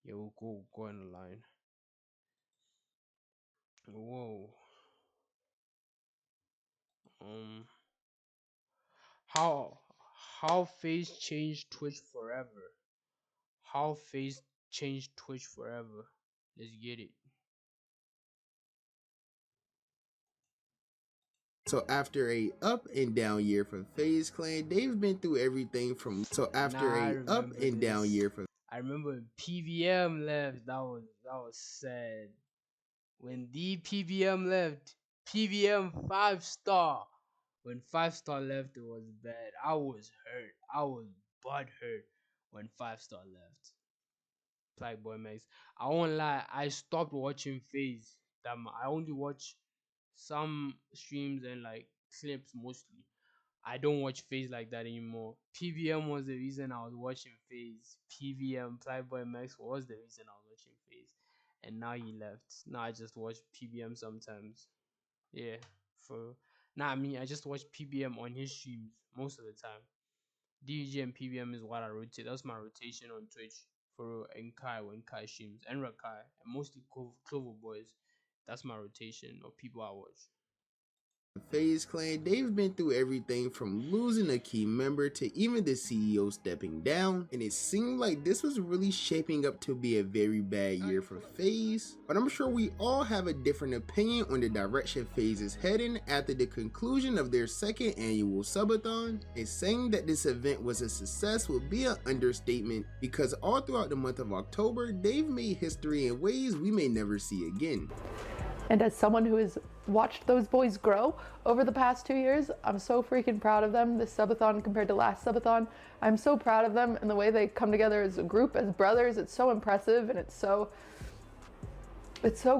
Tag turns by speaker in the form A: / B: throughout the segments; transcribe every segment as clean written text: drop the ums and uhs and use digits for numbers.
A: Yeah, we'll go on the line. Whoa. Um, how how Faze changed Twitch forever? How Faze changed Twitch forever? Let's get it.
B: So after a up and down year for FaZe Clan, they've been through everything from
A: Nah, I remember this. I remember when PVM left. That was sad. When the PVM left, PVM 5 star. When 5 star left, it was bad. I was hurt. I was butt hurt when 5 star left. Black Boy Max. I won't lie. I stopped watching Phase. I only watch some streams and like clips mostly. I don't watch Phase like that anymore. PVM was the reason I was watching Phase. PVM Boy Max was the reason I was watching Phase, and now he left. Now I just watch PVM sometimes. Yeah, for nah, I mean I just watch PVM on his streams most of the time. DJ and PVM is what I rotate. That's my rotation on Twitch for Kai when Kai streams and Rakai and mostly Clover Boys. That's my rotation of people I watch.
B: FaZe Clan, they've been through everything from losing a key member to even the CEO stepping down, and it seemed like this was really shaping up to be a very bad year for FaZe. But I'm sure we all have a different opinion on the direction FaZe is heading after the conclusion of their second annual subathon, and saying that this event was a success would be an understatement because all throughout the month of October, they've made history in ways we may never see again.
C: And as someone who has watched those boys grow over the past 2 years, I'm so freaking proud of them. This subathon compared to last subathon, I'm so proud of them and the way they come together as a group, as brothers. It's so impressive and it's so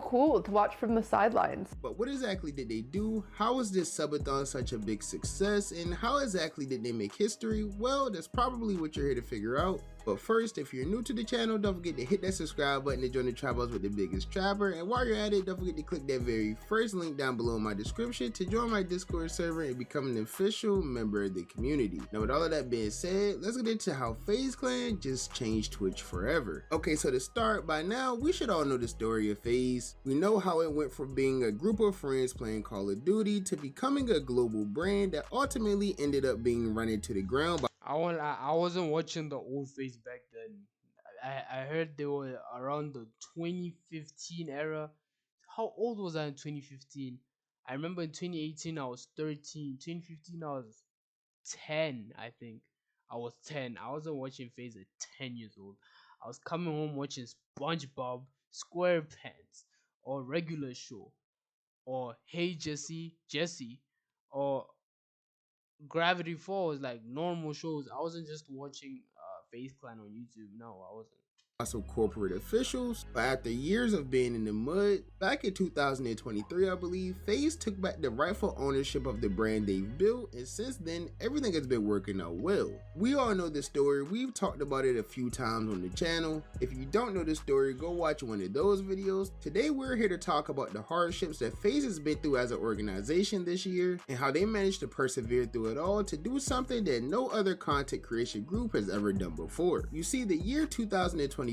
C: cool to watch from the sidelines.
B: But what exactly did they do? How was this subathon such a big success? And how exactly did they make history? Well, that's probably what you're here to figure out. But first, if you're new to the channel, don't forget to hit that subscribe button to join the Tribals with the biggest trapper. And while you're at it, don't forget to click that very first link down below in my description to join my Discord server and become an official member of the community. Now with all of that being said, let's get into how FaZe Clan just changed Twitch forever. Okay, so to start, by now, we should all know the story of FaZe. We know how it went from being a group of friends playing Call of Duty to becoming a global brand that ultimately ended up being run into the ground by
A: I wasn't watching the old Phase back then. I heard they were around the 2015 era. How old was I in 2015? I remember in 2018 I was 13. 2015 I was 10, I think. I was 10. I wasn't watching Phase at 10 years old. I was coming home watching SpongeBob, SquarePants, or Regular Show, or Hey Jesse, or Gravity Falls, like normal shows. I wasn't just watching Face Clan on YouTube. No, I wasn't.
B: some corporate officials, but after years of being in the mud, back in 2023 I believe, FaZe took back the rightful ownership of the brand they've built, and since then everything has been working out well. We all know the story, we've talked about it a few times on the channel. If you don't know the story, go watch one of those videos. Today we're here to talk about the hardships that FaZe has been through as an organization this year, and how they managed to persevere through it all to do something that no other content creation group has ever done before. You see, the year 2025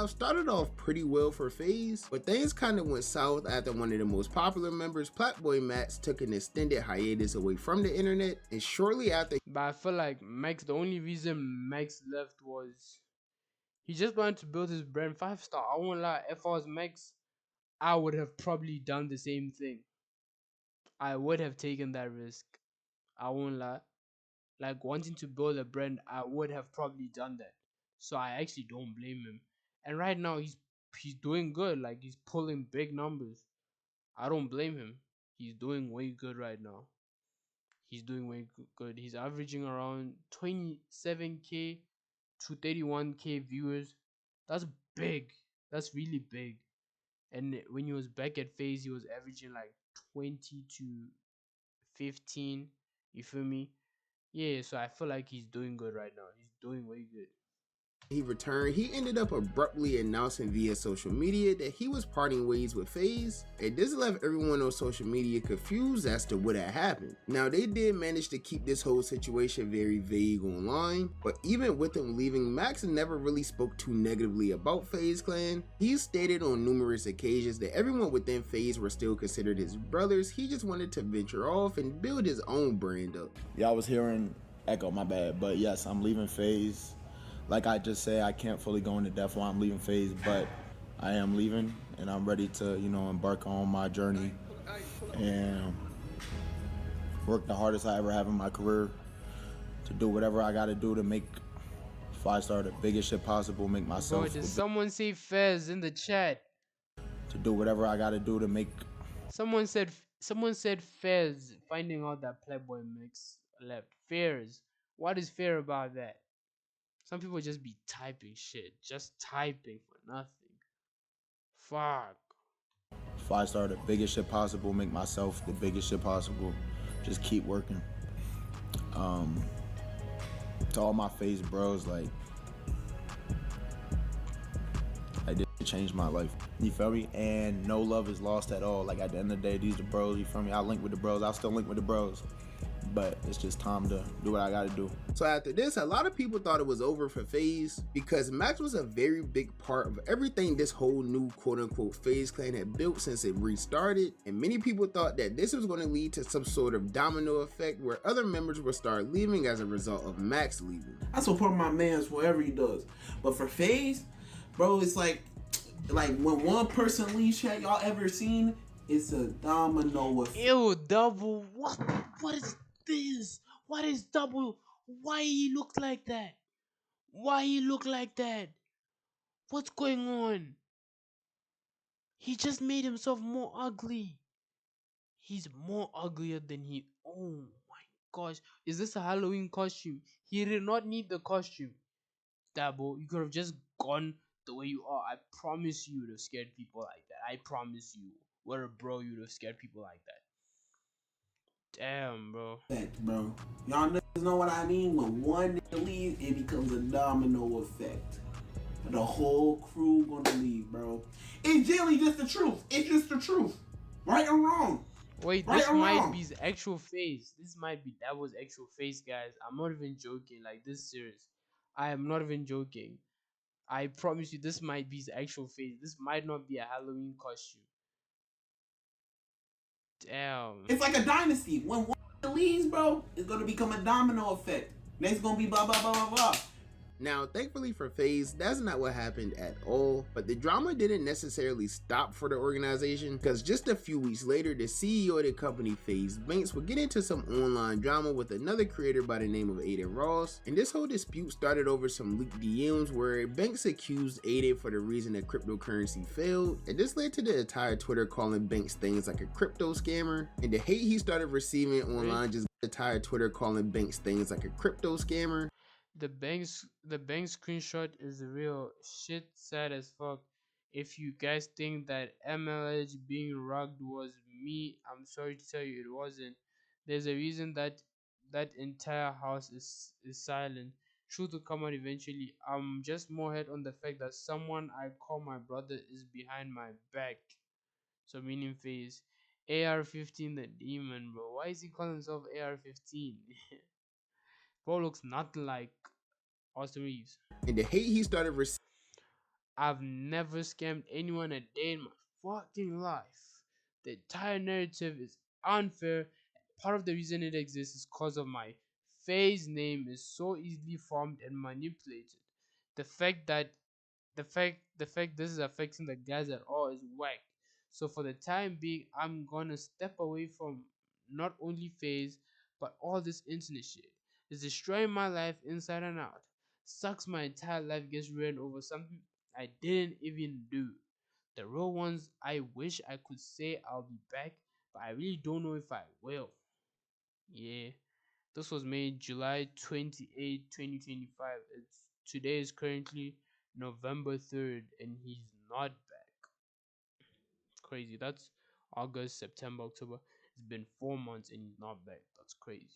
B: started off pretty well for FaZe, but things kind of went south after one of the most popular members, Boy Max, took an extended hiatus away from the internet, and shortly after.
A: But I feel like Max, the only reason Max left was he just wanted to build his brand 5 star. I won't lie, if I was Max, I would have probably done the same thing. I would have taken that risk. I won't lie. Like wanting to build a brand, I would have probably done that. So I actually don't blame him. And right now he's doing good. Like he's pulling big numbers. I don't blame him. He's doing way good right now. He's doing way good. He's averaging around 27k to 31k viewers. That's big. That's really big. And when he was back at Phase, he was averaging like 20 to 15. You feel me? Yeah, so I feel like he's doing good right now. He's doing way good.
B: He returned, he ended up abruptly announcing via social media that he was parting ways with Faze, and this left everyone on social media confused as to what had happened. Now, they did manage to keep this whole situation very vague online, but even with him leaving, Max never really spoke too negatively about Faze Clan. He stated on numerous occasions that everyone within Faze were still considered his brothers. He just wanted to venture off and build his own brand up.
D: Yeah, I was hearing Echo, my bad, but yes, I'm leaving Faze. Like I just said, I can't fully go into depth why I'm leaving Faze, but I am leaving, and I'm ready to, embark on my journey and work the hardest I ever have in my career to do whatever I got to do to make 5-star the biggest shit possible, make myself.
A: Bro, did someone say Fez in the chat?
D: To do whatever I got to do to make.
A: Someone said Fez finding out that Playboy Mix left. Fears. What is fair about that? Some people just be typing shit, just typing for nothing. Fuck.
D: 5-star the biggest shit possible, make myself the biggest shit possible. Just keep working. To all my Faze bros, like, I did change my life. You feel me? And no love is lost at all. Like, at the end of the day, these the bros, you feel me? I link with the bros, I'll still link with the bros. But it's just time to do what I gotta do.
B: So after this, a lot of people thought it was over for Faze because Max was a very big part of everything this whole new quote-unquote Faze clan had built since it restarted, and many people thought that this was going to lead to some sort of domino effect where other members would start leaving as a result of Max leaving.
E: I support my man's whatever he does, but for Faze, bro, it's like when one person leaves, chat, y'all ever seen? It's a domino effect.
A: Ew, double. What is this? What is double? Why he look like that? Why he look like that? What's going on? He just made himself more ugly. He's more uglier than he. Oh my gosh. Is this a Halloween costume? He did not need the costume. Dabo, you could have just gone the way you are. I promise you would have scared people like that. I promise you. What a bro, you would have scared people like that. Damn, bro.
E: Bro, y'all niggas know what I mean? When one nigga leaves, it becomes a domino effect. The whole crew gonna leave, bro. It's generally just the truth. It's just the truth. Right or wrong.
A: Wait,
E: right
A: this
E: or
A: might
E: wrong.
A: be his actual face. This might be that was actual face, guys. I'm not even joking. Like, this is serious. I am not even joking. I promise you, this might be his actual face. This might not be a Halloween costume. Damn.
E: It's like a dynasty. When one nigga leaves, bro, it's gonna become a domino effect. Next gonna be blah blah blah blah blah.
B: Now, thankfully for Faze, that's not what happened at all, but the drama didn't necessarily stop for the organization, because just a few weeks later, the CEO of the company, Faze Banks, would get into some online drama with another creator by the name of Aiden Ross, and this whole dispute started over some leaked DMs where Banks accused Aiden for the reason that cryptocurrency failed, and this led to the entire Twitter calling Banks things like a crypto scammer, and the hate he started receiving online just the entire Twitter calling Banks things like a crypto scammer.
A: The bank screenshot is real shit, sad as fuck. If you guys think that MLH being rugged was me, I'm sorry to tell you it wasn't. There's a reason that that entire house is silent. Truth will come out eventually. I'm just more head on the fact that someone I call my brother is behind my back. So meaning Face. AR-15 the demon, bro. Why is he calling himself AR-15? Bro looks nothing like Austin Reeves.
B: And the hate he started receiving.
A: I've never scammed anyone a day in my fucking life. The entire narrative is unfair. Part of the reason it exists is because of my Faze name is so easily formed and manipulated. The fact that the fact this is affecting the guys at all is whack. So for the time being, I'm gonna step away from not only Faze but all this internet shit. It's destroying my life inside and out. Sucks my entire life gets ruined over something I didn't even do. The real ones, I wish I could say I'll be back, but I really don't know if I will. Yeah. This was made July 28, 2025. Today is currently November 3rd and he's not back. Crazy. That's August, September, October. It's been 4 months and he's not back. That's crazy.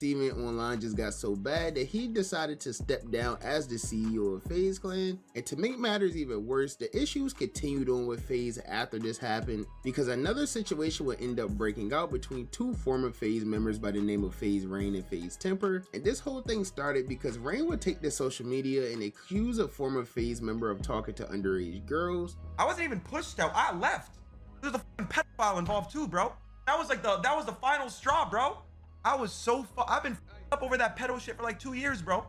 B: Steven online just got so bad that he decided to step down as the CEO of Faze Clan. And to make matters even worse, the issues continued on with Faze after this happened, because another situation would end up breaking out between two former Faze members by the name of Faze Rain and Faze Temper. And this whole thing started because Rain would take to social media and accuse a former Faze member of talking to underage girls.
F: I wasn't even pushed out, I left. There's a fucking pedophile involved too, bro. That was the final straw, bro. I was so I've been up over that pedo shit for like 2 years, bro.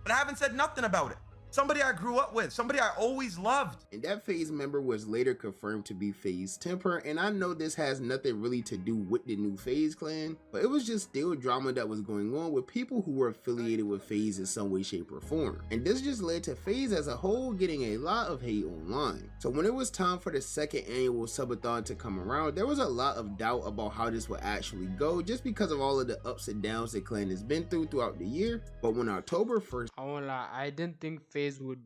F: But I haven't said nothing about it. Somebody I grew up with, somebody I always loved.
B: And that Faze member was later confirmed to be Faze Temper, and I know this has nothing really to do with the new Faze Clan, but it was just still drama that was going on with people who were affiliated with Faze in some way, shape, or form. And this just led to Faze as a whole getting a lot of hate online. So when it was time for the second annual subathon to come around, there was a lot of doubt about how this would actually go, just because of all of the ups and downs the clan has been throughout the year. But when October 1st,
A: I won't lie, I didn't think Faze would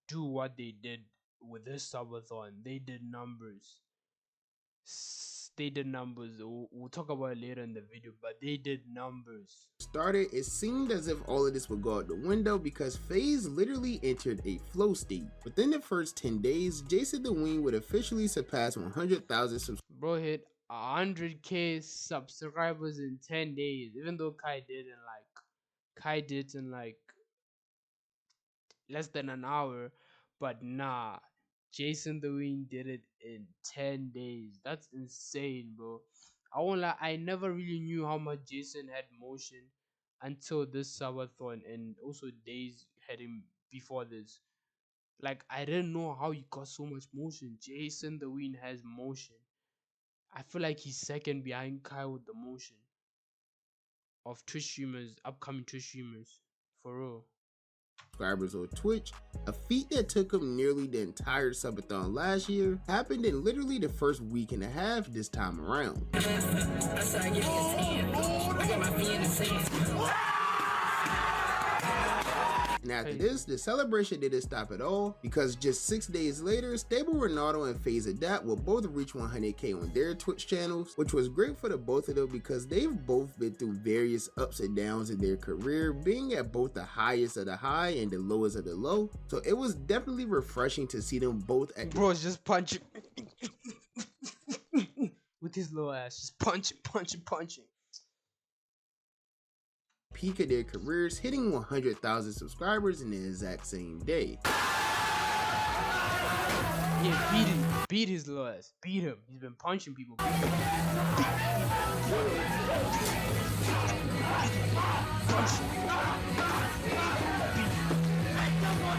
A: do what they did with this subathon. They did numbers. We'll talk about it later in the video, but they did numbers.
B: Started, it seemed as if all of this would go out the window because Faze literally entered a flow state. Within the first 10 days, Jason the Wing would officially surpass 100,000 subscribers.
A: Bro hit 100k subscribers in 10 days, even though Kai did in like less than an hour, but nah, Jason the Wing did it in 10 days. That's insane, bro. I won't lie, I never really knew how much Jason had motion until this subathon, and also days heading before this. Like, I didn't know how he got so much motion. Jason the Wing has motion. I feel like he's second behind Kai with the motion of Twitch streamers, upcoming Twitch streamers, for real.
B: Subscribers on Twitch, a feat that took him nearly the entire subathon last year, happened in literally the first week and a half this time around. And after this, the celebration didn't stop at all, because just 6 days later, Stable Ronaldo and Faze Adapt will both reach 100k on their Twitch channels, which was great for the both of them because they've both been through various ups and downs in their career, being at both the highest of the high and the lowest of the low. So it was definitely refreshing to see them both at—
A: Bro's just punching with his little ass, just punching.
B: Peak of their careers, hitting 100,000 subscribers in the exact same day.
A: Yeah, beat his little ass, beat him. He's been punching people.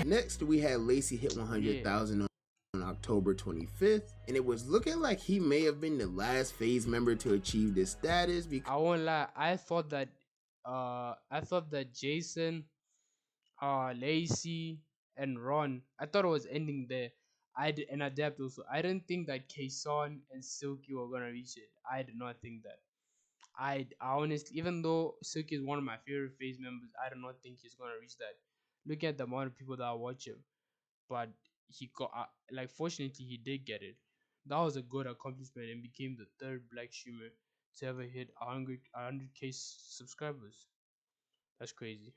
B: Next, we had Lacey hit 100,000 on October 25th, and it was looking like he may have been the last Faze member to achieve this status. Because
A: I won't lie, I thought that Jason, Lacey, and Ron, I thought it was ending there. And Adapt also. I didn't think that Kason and Silky were gonna reach it. I did not think that. I honestly, even though Silky is one of my favorite Faze members, I do not think he's gonna reach that. Look at the amount of people that watch him. But he got, fortunately, he did get it. That was a good accomplishment and became the third black streamer to ever hit 100k subscribers. That's crazy.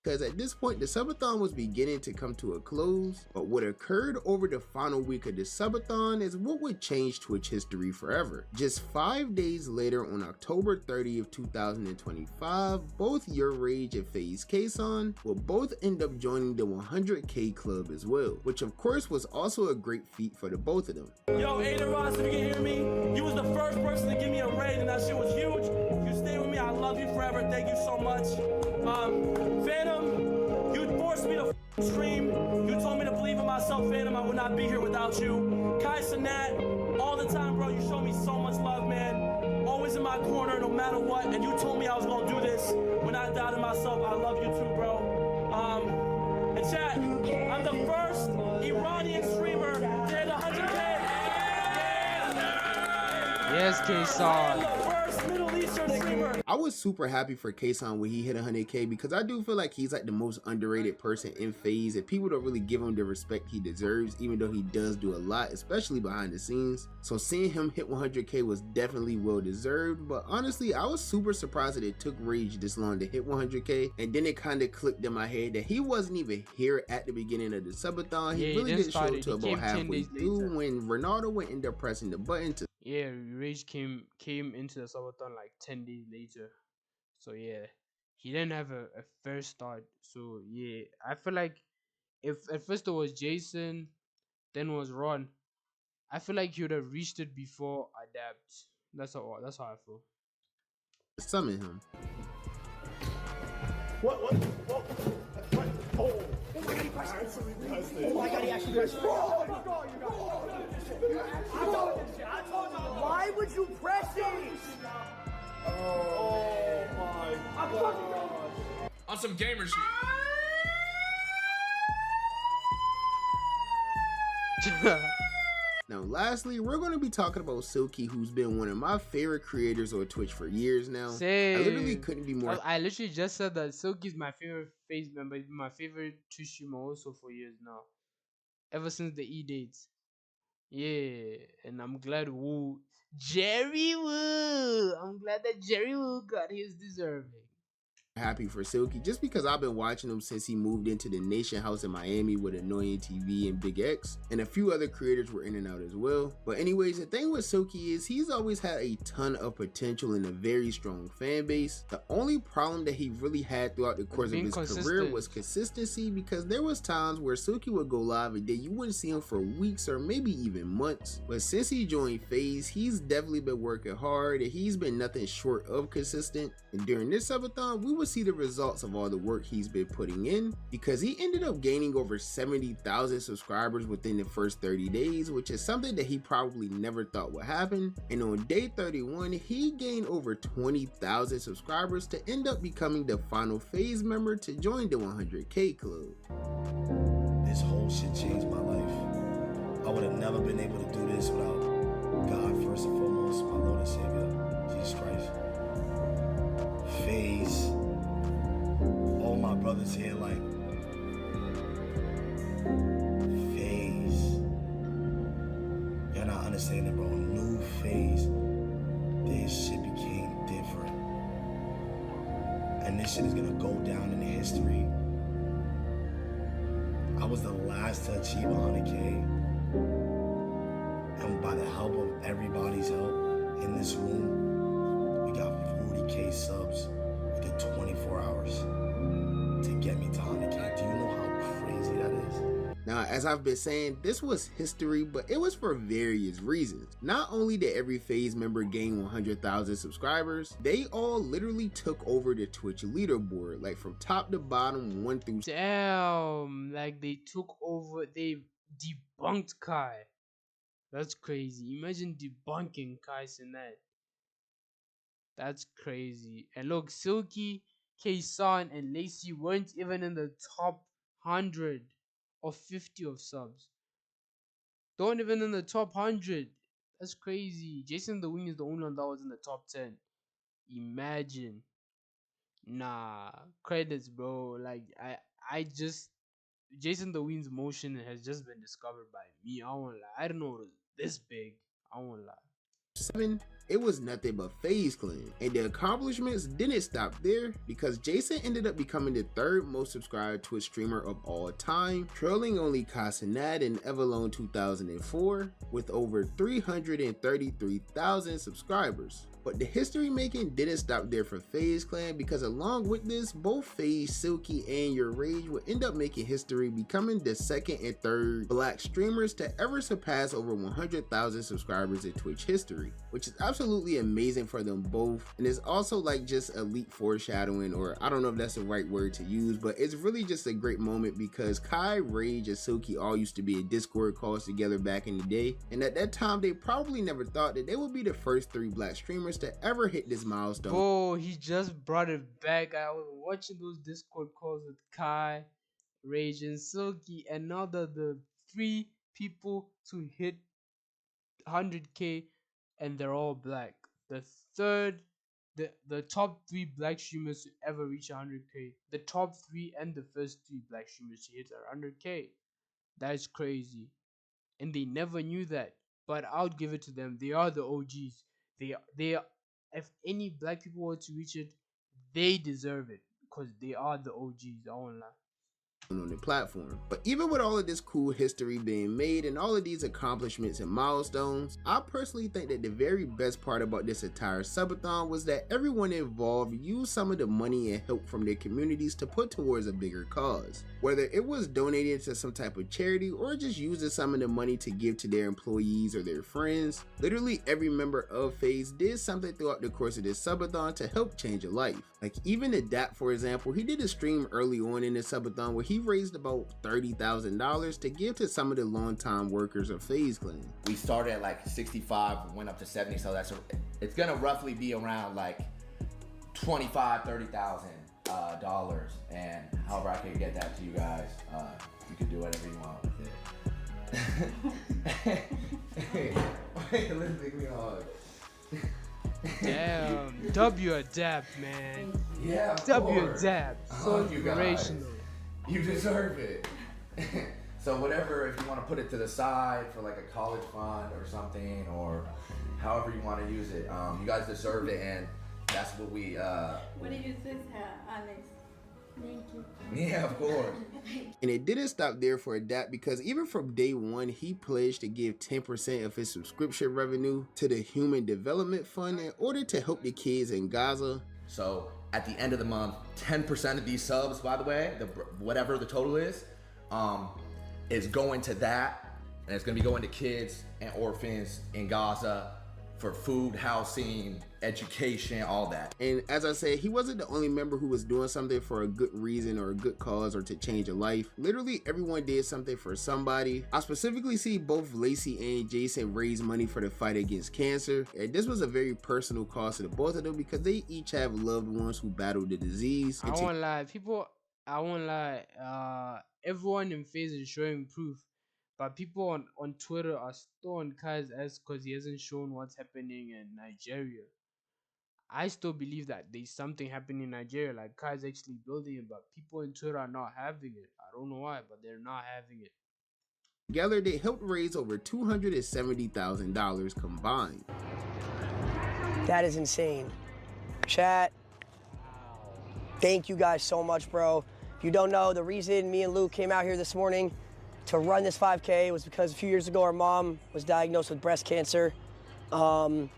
B: Because at this point, the subathon was beginning to come to a close, but what occurred over the final week of the subathon is what would change Twitch history forever. Just 5 days later, on October 30th, 2025, both Your Rage and Faze Kason will both end up joining the 100k club as well, which of course was also a great feat for the both of them.
G: Yo, Aiden Ross, if you can hear me, you was the first person to give me a raid, and that shit was huge. You stay with me, I love you forever. Thank you so much. Phantom, you forced me to stream. You told me to believe in myself, Phantom. I would not be here without you. Kai Sinat, all the time, bro. You showed me so much love, man. Always in my corner, no matter what. And you told me I was gonna do this when I doubted myself. I love you too, bro. And chat, I'm the first Iranian streamer to hit 100k.
A: Yes, Kason.
G: first Middle Eastern streamer.
B: I was super happy for K-San when he hit 100K because I do feel like he's like the most underrated person in Faze and people don't really give him the respect he deserves even though he does do a lot, especially behind the scenes. So seeing him hit 100K was definitely well deserved, but honestly I was super surprised that it took Rage this long to hit 100K, and then it kind of clicked in my head that he wasn't even here at the beginning of the subathon. He really didn't show up till about halfway through when Ronaldo went in there pressing the button to
A: Rage came into the subathon like 10 days later. So yeah, he didn't have a fair start. So yeah, I feel like if at first it was Jason, then was Ron, I feel like he would have reached it before Adapt. That's how I feel.
B: summon him.
G: What? Oh my god, he pressed it. Oh my god, he actually pressed it. I told you. Why would you press it? Oh my god.
H: On some gamer shit.
B: Now lastly, we're going to be talking about Silky, who's been one of my favorite creators on Twitch for years now.
A: Same.
B: I literally couldn't be more.
A: I literally just said that Silky's my favorite Faze member, my favorite Twitch streamer also for years now. Ever since the E-dates. Yeah, and I'm glad Jerry Woo. I'm glad that Jerry Woo got his deserving.
B: Happy for Silky just because I've been watching him since he moved into the Nation House in Miami with Annoying TV and Big X, and a few other creators were in and out as well. But anyways, the thing with Silky is he's always had a ton of potential and a very strong fan base. The only problem that he really had throughout the course of his career was consistency, because there was times where Silky would go live and then you wouldn't see him for weeks or maybe even months. But since he joined Faze, he's definitely been working hard and he's been nothing short of consistent. And during this subathon, we will see the results of all the work he's been putting in, because he ended up gaining over 70,000 subscribers within the first 30 days, which is something that he probably never thought would happen. And on day 31, he gained over 20,000 subscribers to end up becoming the final Faze member to join the 100K club.
I: This whole shit changed my life. I would have never been able to do this without God first and foremost, my Lord and Savior, Jesus Christ. Faze, all my brothers here, like, Faze. Y'all not understanding, bro. New Faze. This shit became different. And this shit is gonna go down in history. I was the last to achieve 100K. And by the help of everybody's help in this room, we got 40K subs within 24 hours to get me to 100K. Do you know how crazy that is?
B: Now, as I've been saying, this was history, but it was for various reasons. Not only did every Faze member gain 100,000 subscribers, they all literally took over the Twitch leaderboard, like from top to bottom, 1 through.
A: Damn, like they took over, they debunked Kai. That's crazy. Imagine debunking Kai Cenat. That's crazy. And look, Silky, K-San, and Lacey weren't even in the top 100 or 50 of subs. Don't even in the top 100. That's crazy. Jason the Wing is the only one that was in the top 10. Imagine. Nah, credits, bro. Like I just Jason the Wing's motion has just been discovered by me. I won't lie. I don't know it was this big. I won't lie.
B: 7, it was nothing but Faze Clan. And the accomplishments didn't stop there, because Jason ended up becoming the 3rd most subscribed Twitch streamer of all time, trailing only Kai Cenat and Everlone 2004 with over 333,000 subscribers. But the history making didn't stop there for Faze Clan, because along with this, both Faze, Silky, and Your Rage would end up making history, becoming the 2nd and 3rd black streamers to ever surpass over 100,000 subscribers in Twitch history, which is absolutely amazing for them both. And it's also like just elite foreshadowing, or I don't know if that's the right word to use, but it's really just a great moment, because Kai, Rage, and Silky all used to be in Discord calls together back in the day, and at that time they probably never thought that they would be the first 3 black streamers to ever hit this milestone.
A: Oh, he just brought it back. I was watching those Discord calls with Kai, Rage, and Silky, and now the 3 people to hit 100K, and they're all black. the third, the top three black streamers to ever reach 100K. The top three and the first three black streamers to hit 100K. That's crazy, and they never knew that. But I'll give it to them. They are the OGs. They if any black people were to reach it, they deserve it because they are the OGs. I won't lie.
B: On the platform. But even with all of this cool history being made and all of these accomplishments and milestones, I personally think that the very best part about this entire subathon was that everyone involved used some of the money and help from their communities to put towards a bigger cause. Whether it was donated to some type of charity or just using some of the money to give to their employees or their friends, literally every member of Faze did something throughout the course of this subathon to help change a life. Like even Adapt, for example, he did a stream early on in the subathon where he raised about $30,000 to give to some of the longtime workers of Faze Clan.
J: We started at like 65, went up to 70, so it's gonna roughly be around like $25,000-$30,000, and however I can get that to you guys, you can do whatever you want with it. Wait, let's make me hard.
A: Damn, W Adapt, man.
J: Yeah,
A: W Adapt. So inspirational.
J: You deserve it. So whatever, if you want to put it to the side for like a college fund or something, or however you want to use it, you guys deserve it, and that's what we.
K: What did you say, Alex? Thank you.
J: Yeah, of course.
B: And it didn't stop there for Adapt, because even from day one, he pledged to give 10% of his subscription revenue to the Human Development Fund in order to help the kids in Gaza.
J: So at the end of the month, 10% of these subs, by the way, whatever the total is going to that, and it's gonna be going to kids and orphans in Gaza for food, housing, education, all that.
B: And as I said, he wasn't the only member who was doing something for a good reason or a good cause or to change a life. Literally everyone did something for somebody. I specifically see both Lacey and Jason raise money for the fight against cancer, and this was a very personal cause to the both of them because they each have loved ones who battled the disease.
A: I won't lie, everyone in Faze is showing proof, but people on Twitter are still on Kai's ass because he hasn't shown what's happening in Nigeria. I still believe that there's something happening in Nigeria, like Kai's actually building it, but people on Twitter are not having it. I don't know why, but they're not having it.
B: Together, they helped raise over $270,000 combined.
L: That is insane. Chat, thank you guys so much, bro. If you don't know, the reason me and Luke came out here this morning to run this 5K was because a few years ago our mom was diagnosed with breast cancer, and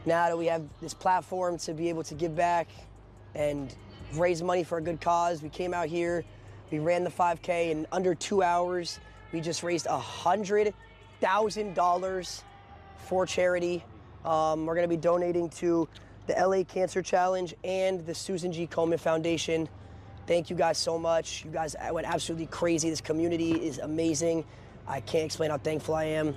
L: now that we have this platform to be able to give back and raise money for a good cause, we came out here, we ran the 5K in under 2 hours. We just raised $100,000 for charity. We're gonna be donating to the LA Cancer Challenge and the Susan G. Komen Foundation. Thank you guys so much. You guys went absolutely crazy. This community is amazing. I can't explain how thankful I am.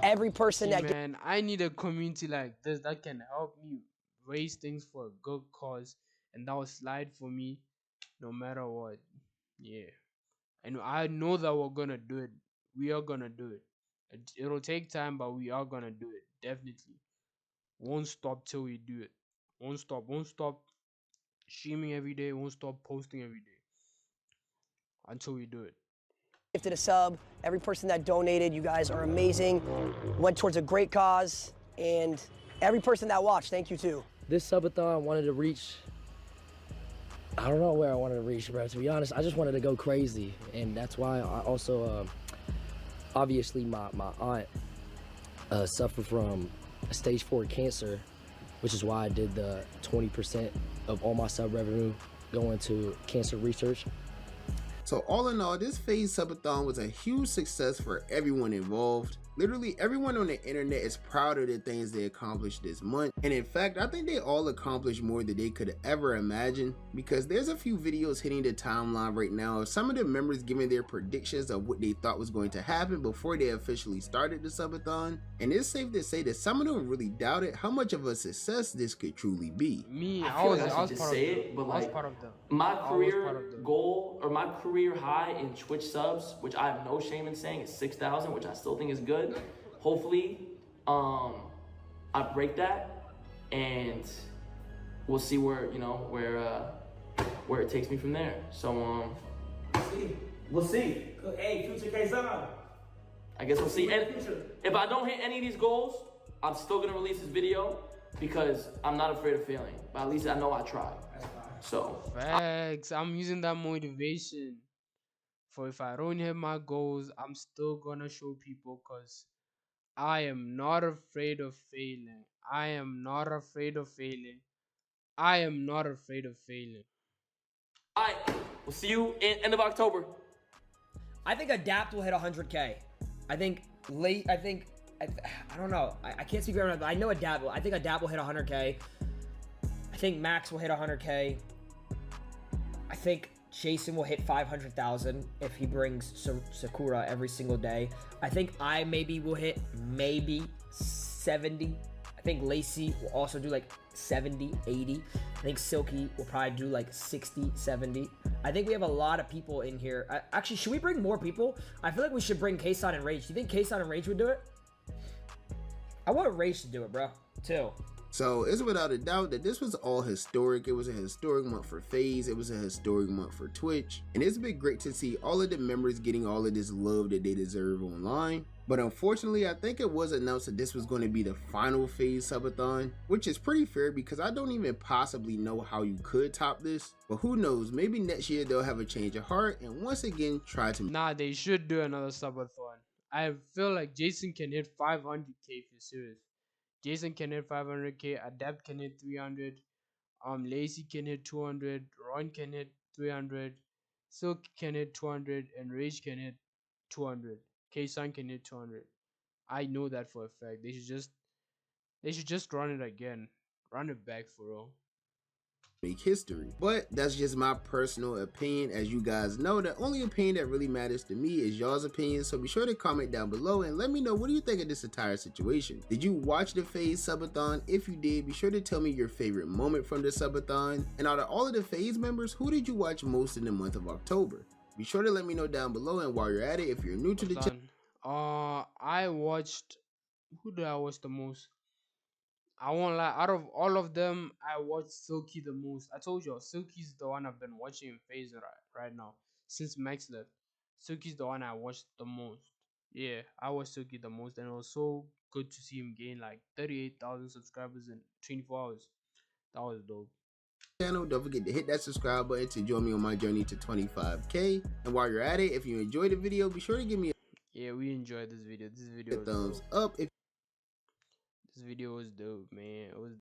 L: Every person
A: Man, I need a community like this that can help me raise things for a good cause, and that will slide for me no matter what. Yeah. And I know that we're gonna do it. We are gonna do it. It'll take time, but we are gonna do it. Definitely. Won't stop till we do it. Won't stop streaming every day, won't stop posting every day until we do it.
L: Gifted a sub, every person that donated, you guys are amazing. Went towards a great cause, and every person that watched, thank you too.
M: This subathon I wanted to reach, I don't know where I wanted to reach, bro. To be honest, I just wanted to go crazy, and that's why I also, obviously my aunt suffered from stage 4 cancer, which is why I did the 20% of all my sub revenue going to cancer research.
B: So all in all, this Faze subathon was a huge success for everyone involved. Literally everyone on the internet is proud of the things they accomplished this month, and in fact I think they all accomplished more than they could ever imagine, because there's a few videos hitting the timeline right now of some of the members giving their predictions of what they thought was going to happen before they officially started the subathon, and it's safe to say that some of them really doubted how much of a success this could truly be.
A: Me,
N: I was part of it, but like my career goal or my career high in Twitch subs, which I have no shame in saying, is 6,000, which I still think is good. Hopefully, I break that, and we'll see where, you know, where it takes me from there. So we'll see.
G: Hey, Future K-Zon.
N: I guess we'll see. And if I don't hit any of these goals, I'm still gonna release this video because I'm not afraid of failing. But at least I know I tried. So
A: facts. I'm using that motivation for if I don't hit my goals, I'm still gonna show people because I am not afraid of failing. I am not afraid of failing. I am not afraid of failing.
N: all right, we'll see you in end of October.
O: I think Adapt will hit 100K. I think late. I don't know. I can't speak for everyone, but I know Adapt will. I think Adapt will hit 100K. I think Max will hit 100K. I think Jason will hit 500,000 if he brings Sakura every single day. I think I maybe will hit maybe 70. I think Lacey will also do like 70, 80. I think Silky will probably do like 60, 70. I think we have a lot of people in here. Actually, should we bring more people? I feel like we should bring K-Son and Rage. Do you think K-Son and Rage would do it? I want Rage to do it, bro, too.
B: So it's without a doubt that this was all historic. It was a historic month for Faze. It was a historic month for Twitch. And it's been great to see all of the members getting all of this love that they deserve online. But unfortunately, I think it was announced that this was going to be the final Faze subathon, which is pretty fair because I don't even possibly know how you could top this. But who knows, maybe next year they'll have a change of heart and once again try to...
A: Nah, they should do another subathon. I feel like Jason can hit 500k if you're serious. Jason can hit 500k, Adapt can hit 300, Lacey can hit 200, Ron can hit 300, Silk can hit 200, and Rage can hit 200. K-Sun can hit 200. I know that for a fact. They should just run it again. Run it back for real.
B: Make history. But that's just my personal opinion. As you guys know, the only opinion that really matters to me is y'all's opinion, so be sure to comment down below and let me know, what do you think of this entire situation? Did you watch the Faze subathon? If you did, be sure to tell me your favorite moment from the subathon, and out of all of the Faze members, who did you watch most in the month of October? Be sure to let me know down below, and while you're at it, if you're new to the channel,
A: I watched, who did I watch the most? I won't lie, out of all of them, I watched Silky the most. I told you, Silky's the one I've been watching in Faze right now. Since Max left, Silky's the one I watched the most. Yeah, I watched Silky the most, and it was so good to see him gain like 38,000 subscribers in 24 hours. That was dope.
B: Channel, don't forget to hit that subscribe button to join me on my journey to 25k. And while you're at it, if you enjoyed the video, be sure to give me a...
A: Yeah, we enjoyed this video. This video was
B: thumbs
A: dope.
B: up. If
A: this video was dope, man. It was